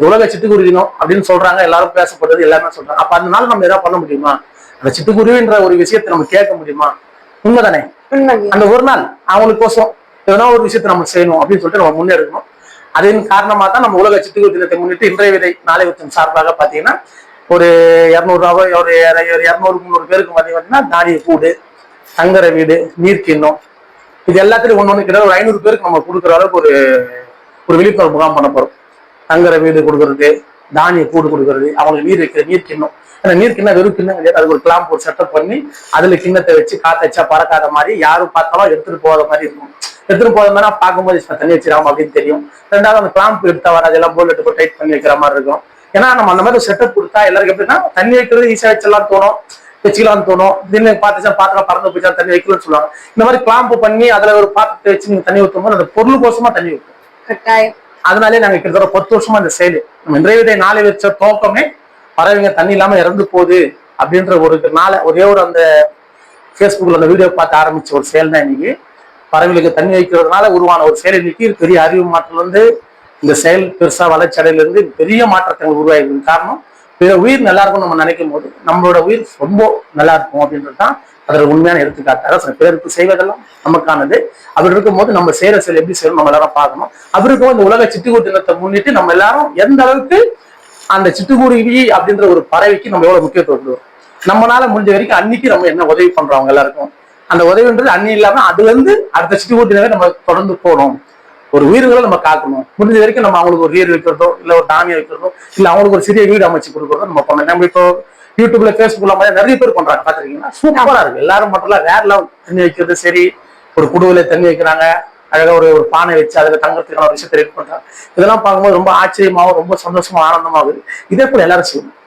உலக சிட்டுக்குருவி தினம் அப்படின்னு சொல்றாங்க, எல்லாரும் பேசப்படுறது எல்லாமே சொல்றாங்க. அப்ப அதனால நம்ம ஏதாவது பண்ண முடியுமா? அந்த சிட்டுக்குருவின்ற ஒரு விஷயத்தை நம்ம கேட்க முடியுமா? உண்மைதானே? அந்த ஒரு நாள் அவங்களுக்கோசம் எதனா ஒரு விஷயத்த நம்ம செய்யணும் அப்படின்னு சொல்லிட்டு நம்ம முன்னெடுக்கணும். அதன் காரணமா தான் நம்ம உலக சிட்டுக்குருவி தினத்தை முன்னிட்டு இன்றைய விதை நாளை வித்தம் சார்பாக பாத்தீங்கன்னா ஒரு 200 ஒரு 200-300 பேருக்கு பாத்தீங்கன்னா தானிய கூடு, தங்குற வீடு, நீர்க்கிண்ணம், இது எல்லாத்துலயும் ஒண்ணு கிட்ட ஒரு 500 பேருக்கு நம்ம கொடுக்குற அளவுக்கு ஒரு ஒரு விழிப்புணர்வு முகாம் பண்ண போறோம். தங்குற வீடு கொடுக்கறது, தானிய கூடு கொடுக்கறது, அவங்களுக்கு நீர் வைக்கிற நீர் கிண்ணம். அந்த நீர் கிண்ணம் வெறும் கிண்ணம் கிடையாது, அதுக்கு ஒரு கிளாம்ப் ஒரு செட்டப் பண்ணி அதுல கிண்ணத்தை வச்சு காத்தச்சா பறக்காத மாதிரி யாரும் பார்த்தாலும் எடுத்துட்டு போகாத மாதிரி இருக்கும். எடுத்துட்டு போகாத மாதிரி பார்க்கும்போது தண்ணி வச்சிடாம அப்படின்னு தெரியும். ரெண்டாவது அந்த கிளாம்ப் எடுத்தா வர அதெல்லாம் போல் எடுத்து டைட் பண்ணி வைக்கிற மாதிரி இருக்கும். ஏன்னா நம்ம அந்த மாதிரி செட்டப் கொடுத்தா எல்லாருக்கும் எப்படின்னா தண்ணி வைக்கிறது ஈஸியா வச்செல்லாம் தோணும், வச்சுக்கலாம்னு தோணும். திடீர்னு பார்த்துச்சா பாத்திரம் பறந்து போயிச்சா தண்ணி வைக்கலன்னு சொல்லுவாங்க. இந்த மாதிரி கிளாம்ப் பண்ணி அதுல ஒரு பாத்திரத்தை வச்சு நீங்க தண்ணி ஊற்றும் போது அந்த பொருள் கோசமா தண்ணி வைக்கும். அதனாலே நாங்க கிட்டத்தட்ட 10 வருஷமா இந்த செயல் நம்ம இன்றைய விதை நாளை வச்ச துவக்கமே பறவைங்க தண்ணி இல்லாம இறந்து போகுது அப்படின்ற ஒரு நாளை ஒரே ஒரு அந்த பேஸ்புக்ல அந்த வீடியோ பார்த்து ஆரம்பிச்ச ஒரு செயல் தான் இன்னைக்கு பறவைகளுக்கு தண்ணி வைக்கிறதுனால உருவான ஒரு செயல். இன்னைக்கு பெரிய அறிவு மாற்றம் வந்து இந்த செயல் பெருசா வளர்ச்சி அடையில இருந்து பெரிய மாற்றத்தை உருவாகிருக்கு. காரணம் உயிர் நல்லா இருக்கும் நம்ம நினைக்கும் போது நம்மளோட உயிர் ரொம்ப நல்லா இருக்கும் அப்படின்றது தான் அதோட உண்மையான எடுத்துக்காட்டாக சில பேருக்கு செய்வதெல்லாம் நமக்கானது. அப்படி இருக்கும்போது நம்ம செய்யற செயல் எப்படி செய்யணும் நம்ம எல்லாரும் பார்க்கணும். அப்படி இருக்கும் இந்த உலக சிட்டுக்குருவி தினத்தை முன்னிட்டு நம்ம எல்லாரும் எந்த அளவுக்கு அந்த சிட்டுக்குருவி அப்படின்ற ஒரு பறவைக்கு நம்ம எவ்வளவு முக்கியத்துவம் கொடுவோம். நம்மளால முடிஞ்ச வரைக்கும் அன்னைக்கு நம்ம என்ன உதவி பண்றவங்க எல்லாருக்கும் அந்த உதவின்றது அன்னி இல்லாம அதுல இருந்து அடுத்த சிட்டுக்குருவி தினமே நம்ம தொடர்ந்து போகணும். ஒரு உயிர்களை நம்ம காக்கணும். முடிஞ்ச வரைக்கும் நம்ம அவங்களுக்கு ஒரு நீர் வைக்கிறதோ இல்ல ஒரு தானியம் வைக்கிறதோ இல்ல அவங்களுக்கு ஒரு சிறிய வீடு அமைச்சு கொடுக்கறதோ நம்ம பண்ணணும். நம்ம இப்போ யூடியூப்ல பேஸ்புக்ல மாதிரி நிறைய பேர் பண்றாங்க பாத்திருக்கீங்கன்னா, சூப்பரா இருக்கு. எல்லாரும் மட்டும் இல்ல வேற லெவல் தண்ணி வைக்கிறது சரி, ஒரு குடுவையில தண்ணி வைக்கிறாங்க, அழகா ஒரு பானை வச்சு அதுல தங்கறதுக்கான ஒரு விஷயத்தை ரெடி பண்றாங்க. இதெல்லாம் பார்க்கும்போது ரொம்ப ஆச்சரியமாவும் ரொம்ப சந்தோஷமா ஆனந்தமாகுது. இதே போல எல்லாரும் செய்யணும்.